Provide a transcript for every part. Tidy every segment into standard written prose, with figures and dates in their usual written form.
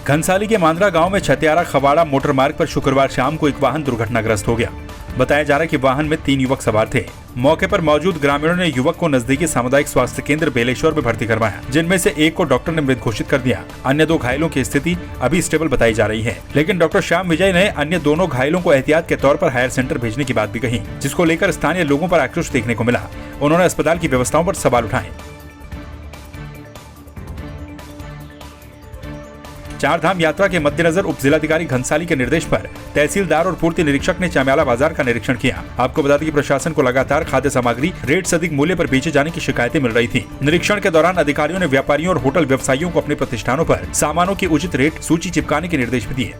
घनसाली के मांद्रा गांव में छतियारा खवाड़ा मोटर मार्ग पर शुक्रवार शाम को एक वाहन दुर्घटनाग्रस्त हो गया। बताया जा रहा है कि वाहन में 3 युवक सवार थे। मौके पर मौजूद ग्रामीणों ने युवक को नजदीकी सामुदायिक स्वास्थ्य केंद्र बेलेश्वर में भर्ती करवाया, जिनमें से एक को डॉक्टर ने मृत घोषित कर दिया। अन्य 2 घायलों की स्थिति अभी स्टेबल बताई जा रही है, लेकिन डॉक्टर श्याम विजय ने अन्य दोनों घायलों को एहतियात के तौर पर हायर सेंटर भेजने की बात भी कही, जिसको लेकर स्थानीय लोगों पर आक्रोश देखने को मिला। उन्होंने अस्पताल की व्यवस्थाओं पर सवाल उठाए। चारधाम यात्रा के मद्देनजर उप जिलाधिकारी घनसाली के निर्देश पर तहसीलदार और पूर्ति निरीक्षक ने चाम्याला बाजार का निरीक्षण किया। आपको बता दें कि प्रशासन को लगातार खाद्य सामग्री रेट से अधिक मूल्य पर बेचे जाने की शिकायतें मिल रही थी। निरीक्षण के दौरान अधिकारियों ने व्यापारियों और होटल व्यवसायियों को अपने प्रतिष्ठानों पर सामानों की उचित रेट सूची चिपकाने के निर्देश भी दिए।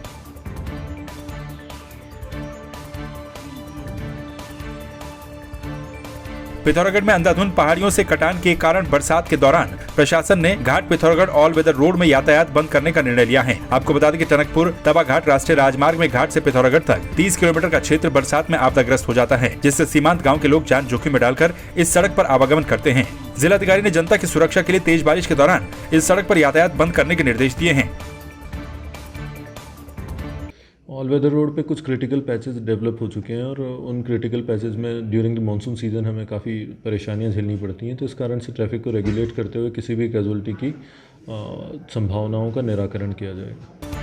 पिथौरागढ़ में अंधाधुंध पहाड़ियों से कटान के कारण बरसात के दौरान प्रशासन ने घाट पिथौरागढ़ ऑल वेदर रोड में यातायात बंद करने का निर्णय लिया है। आपको बता दें कि टनकपुर तवा घाट राष्ट्रीय राजमार्ग में घाट से पिथौरागढ़ तक 30 किलोमीटर का क्षेत्र बरसात में आपदाग्रस्त हो जाता है, जिससे सीमांत गाँव के लोग जान जोखिम में डालकर इस सड़क पर आवागमन करते हैं। जिलाधिकारी ने जनता की सुरक्षा के लिए तेज बारिश के दौरान इस सड़क पर यातायात बंद करने के निर्देश दिए हैं। ऑल वेदर रोड पे कुछ क्रिटिकल पैचेस डेवलप हो चुके हैं और उन क्रिटिकल पैचेस में ड्यूरिंग द मानसून सीजन हमें काफ़ी परेशानियां झेलनी पड़ती हैं, तो इस कारण से ट्रैफिक को रेगुलेट करते हुए किसी भी कैजुअलिटी की संभावनाओं का निराकरण किया जाएगा।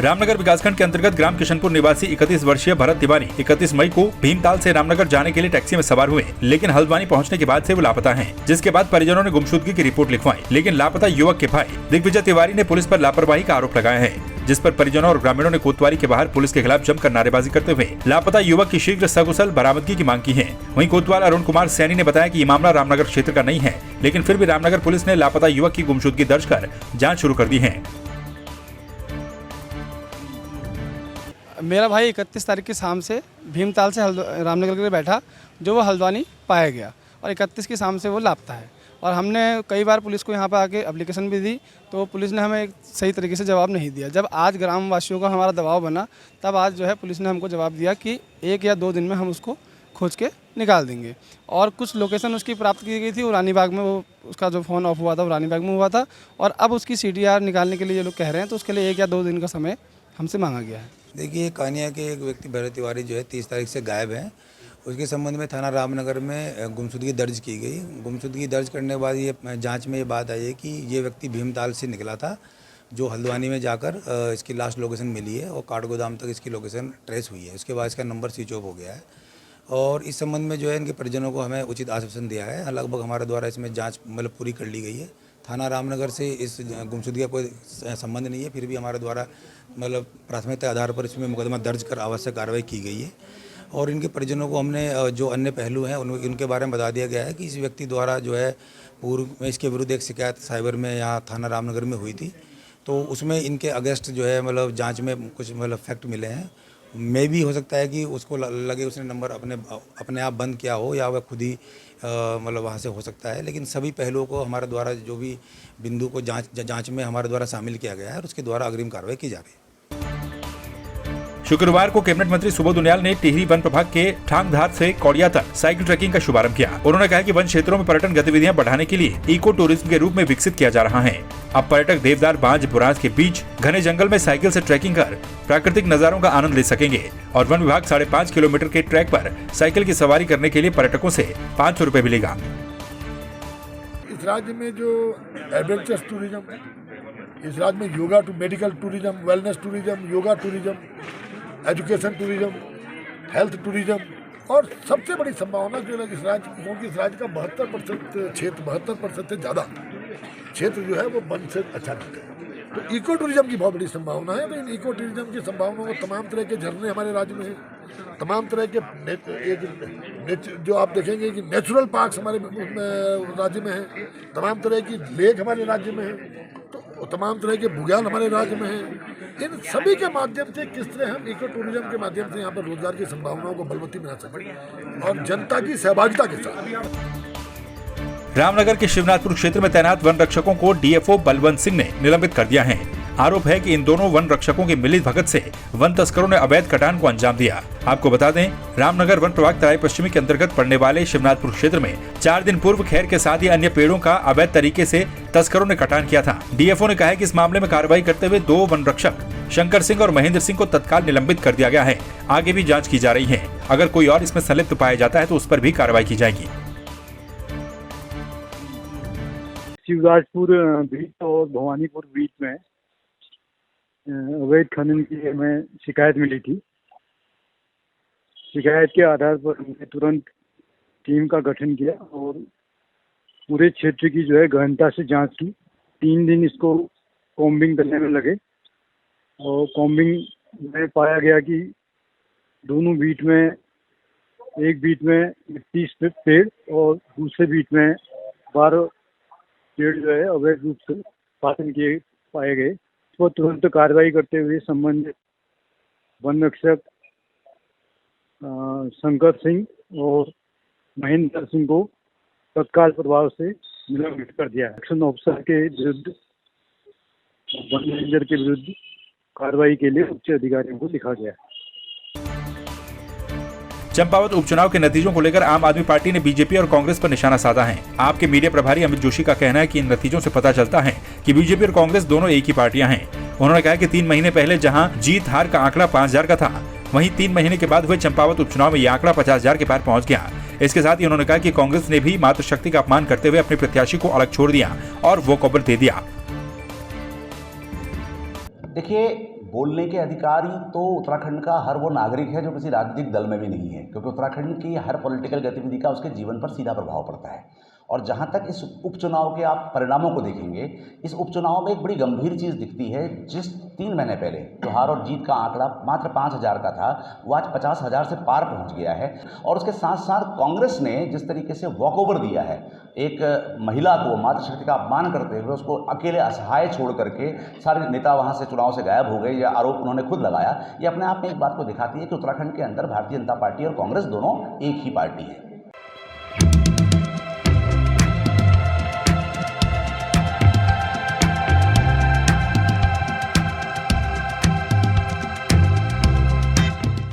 रामनगर विकासखंड के अंतर्गत ग्राम किशनपुर निवासी 31 वर्षीय भरत तिवारी 31 मई को भीमताल से रामनगर जाने के लिए टैक्सी में सवार हुए, लेकिन हल्द्वानी पहुंचने के बाद से वो लापता हैं, जिसके बाद परिजनों ने गुमशुदगी की रिपोर्ट लिखवाई। लेकिन लापता युवक के भाई दिग्विजय तिवारी ने पुलिस पर लापरवाही का आरोप लगाया है, जिस पर परिजनों और ग्रामीणों ने कोतवाली के बाहर पुलिस के खिलाफ जमकर नारेबाजी करते हुए लापता युवक की शीघ्र सकुशल बरामदगी की मांग की है। वहीं कोतवाल अरुण कुमार सैनी ने बताया कि ये मामला रामनगर क्षेत्र का नहीं है, लेकिन फिर भी रामनगर पुलिस ने लापता युवक की गुमशुदगी दर्ज कर जाँच शुरू कर दी है। मेरा भाई 31 तारीख की शाम से भीमताल से रामनगर के लिए बैठा, जो वो हल्द्वानी पाया गया और 31 की शाम से वो लापता है। और हमने कई बार पुलिस को यहाँ पर आके एप्लीकेशन भी दी, तो पुलिस ने हमें सही तरीके से जवाब नहीं दिया। जब आज ग्रामवासियों का हमारा दबाव बना, तब आज जो है पुलिस ने हमको जवाब दिया कि 1 या 2 दिन में हम उसको खोज के निकाल देंगे। और कुछ लोकेशन उसकी प्राप्त की गई थी, वो रानीबाग में, वो उसका जो फ़ोन ऑफ हुआ था वो रानीबाग में हुआ था, और अब उसकी CDR निकालने के लिए ये लोग कह रहे हैं, तो उसके लिए 1 या 2 दिन का समय हमसे मांगा गया है। देखिए, कहानिया के एक व्यक्ति भरत तिवारी जो है 30 तारीख से गायब है। उसके संबंध में थाना रामनगर में गुमशुदगी दर्ज की गई। गुमशुदगी दर्ज करने के बाद ये जांच में ये बात आई है कि ये व्यक्ति भीमताल से निकला था, जो हल्द्वानी में जाकर इसकी लास्ट लोकेशन मिली है और काठगोदाम तक इसकी लोकेशन ट्रेस हुई है। उसके बाद इसका नंबर स्विच ऑफ हो गया है और इस संबंध में जो है इनके परिजनों को हमें उचित आश्वासन दिया है। लगभग हमारे द्वारा इसमें जाँच मतलब पूरी कर ली गई है। थाना रामनगर से इस गुमशुदगी का कोई संबंध नहीं है, फिर भी हमारे द्वारा मतलब प्राथमिकता आधार पर इसमें मुकदमा दर्ज कर आवश्यक कार्रवाई की गई है। और इनके परिजनों को हमने जो अन्य पहलू हैं उनके बारे में बता दिया गया है कि इस व्यक्ति द्वारा जो है पूर्व में इसके विरुद्ध एक शिकायत साइबर में यहाँ थाना रामनगर में हुई थी, तो उसमें इनके अगेंस्ट जो है मतलब जाँच में कुछ मतलब फैक्ट मिले हैं। मे भी हो सकता है कि उसको लगे उसने नंबर अपने आप बंद किया हो या वह खुद ही मतलब वहाँ से हो सकता है, लेकिन सभी पहलुओं को हमारे द्वारा जो भी बिंदु को जांच में हमारे द्वारा शामिल किया गया है और उसके द्वारा अग्रिम कार्रवाई की जा रही है। शुक्रवार को कैबिनेट मंत्री सुबोध उनियाल ने टिहरी वन प्रभाग के ठांगधार से कौड़िया तक साइकिल ट्रैकिंग का शुभारंभ किया। उन्होंने कहा कि वन क्षेत्रों में पर्यटन गतिविधियां बढ़ाने के लिए इको टूरिज्म के रूप में विकसित किया जा रहा है। अब पर्यटक देवदार बांज बुराज के बीच घने जंगल में साइकिल से ट्रैकिंग कर प्राकृतिक नजारों का आनंद ले सकेंगे और वन विभाग 5.5 किलोमीटर के ट्रैक पर साइकिल की सवारी करने के लिए पर्यटकों से 500 रुपए मिलेगा। इस राज्य में जो एडवेंचर टूरिज्म, इस राज्य में yoga to medical tourism, wellness tourism, yoga tourism, education tourism, health tourism और सबसे बड़ी संभावना जो है इस राज्य, क्योंकि इस राज्य का 72% क्षेत्र 72% से ज़्यादा क्षेत्र जो है वो वन से अच्छा है, तो इको टूरिज्म की बहुत बड़ी संभावना है। तो इन इको टूरिज्म की संभावनाओं को तमाम तरह के झरने हमारे राज्य में हैं, तमाम तरह के जो आप देखेंगे कि नेचुरल पार्क्स हमारे राज्य में हैं, तमाम तरह की लेक हमारे राज्य में हैं, तो तमाम तरह के बुग्याल हमारे राज्य में हैं। इन सभी के माध्यम से किस तरह हम इको टूरिज्म के माध्यम से यहाँ पर रोजगार की संभावनाओं को बलवती बना सकें और जनता की सहभागिता के साथ। रामनगर के शिवनाथपुर क्षेत्र में तैनात वन रक्षकों को DFO बलवंत सिंह ने निलंबित कर दिया है। आरोप है कि इन दोनों वन रक्षकों की मिलित भगत से वन तस्करों ने अवैध कटान को अंजाम दिया। आपको बता दें, रामनगर वन प्रभाग तराई पश्चिमी के अंतर्गत पड़ने वाले शिवनाथपुर क्षेत्र में 4 दिन पूर्व खैर के साथ ही अन्य पेड़ों का अवैध तरीके से तस्करों ने कटान किया था। डीएफओ ने कहा है कि इस मामले में कार्रवाई करते हुए 2 वन रक्षक शंकर सिंह और महेंद्र सिंह को तत्काल निलंबित कर दिया गया है। आगे भी जांच की जा रही है। अगर कोई और इसमें संलिप्त पाया जाता है तो उस पर भी कार्रवाई की जाएगी। शिवराजपुर बीच और भवानीपुर बीच में अवैध खनन की हमें शिकायत मिली थी। शिकायत के आधार पर हमने तुरंत टीम का गठन किया और पूरे क्षेत्र की जो है गहनता से जांच की। 3 दिन इसको कॉम्बिंग करने में लगे और कॉम्बिंग में पाया गया कि दोनों बीट में, एक बीट में 30 पेड़ और दूसरे बीट में 12 पेड़ जो है अवैध रूप से पालन किए पाए गए। इस पर तुरंत कार्रवाई करते हुए संबंधित वन रक्षक शंकर सिंह और महेंद्र सिंह को तत्काल प्रभाव से निलंबित कर दिया। एक्शन ऑफिसर के विरुद्ध, वन रेंजर के विरुद्ध कार्रवाई के लिए उच्च अधिकारियों को लिखा गया। चंपावत उपचुनाव के नतीजों को लेकर आम आदमी पार्टी ने बीजेपी और कांग्रेस पर निशाना साधा है। आपके मीडिया प्रभारी अमित जोशी का कहना है कि इन नतीजों से पता चलता है कि बीजेपी और कांग्रेस दोनों एक ही पार्टियां हैं। उन्होंने कहा कि 3 महीने पहले जहां जीत हार का आंकड़ा 5000 का था, वहीं 3 महीने के बाद हुए चंपावत उपचुनाव में यह आंकड़ा 50,000 के पार पहुंच गया। इसके साथ ही उन्होंने कहा कि कांग्रेस ने भी मातृशक्ति का अपमान करते हुए अपने प्रत्याशी को अलग छोड़ दिया और वॉकओवर दे दिया। देखिए, बोलने के अधिकारी तो उत्तराखंड का हर वो नागरिक है जो किसी राजनीतिक दल में भी नहीं है, क्योंकि उत्तराखंड की हर पॉलिटिकल गतिविधि का उसके जीवन पर सीधा प्रभाव पड़ता है। और जहाँ तक इस उपचुनाव के आप परिणामों को देखेंगे, इस उपचुनाव में एक बड़ी गंभीर चीज़ दिखती है। जिस 3 महीने पहले जो हार और जीत का आंकड़ा मात्र 5,000 का था, वो आज 50,000 से पार पहुँच गया है। और उसके साथ साथ कांग्रेस ने जिस तरीके से वॉकओवर दिया है, एक महिला को मातृशक्ति का अपमान करते हुए उसको अकेले असहाय छोड़ करके सारे नेता वहाँ से चुनाव से गायब हो गए, यह आरोप उन्होंने खुद लगाया। ये अपने आप में एक बात को दिखाती है कि उत्तराखंड के अंदर भारतीय जनता पार्टी और कांग्रेस दोनों एक ही पार्टी है।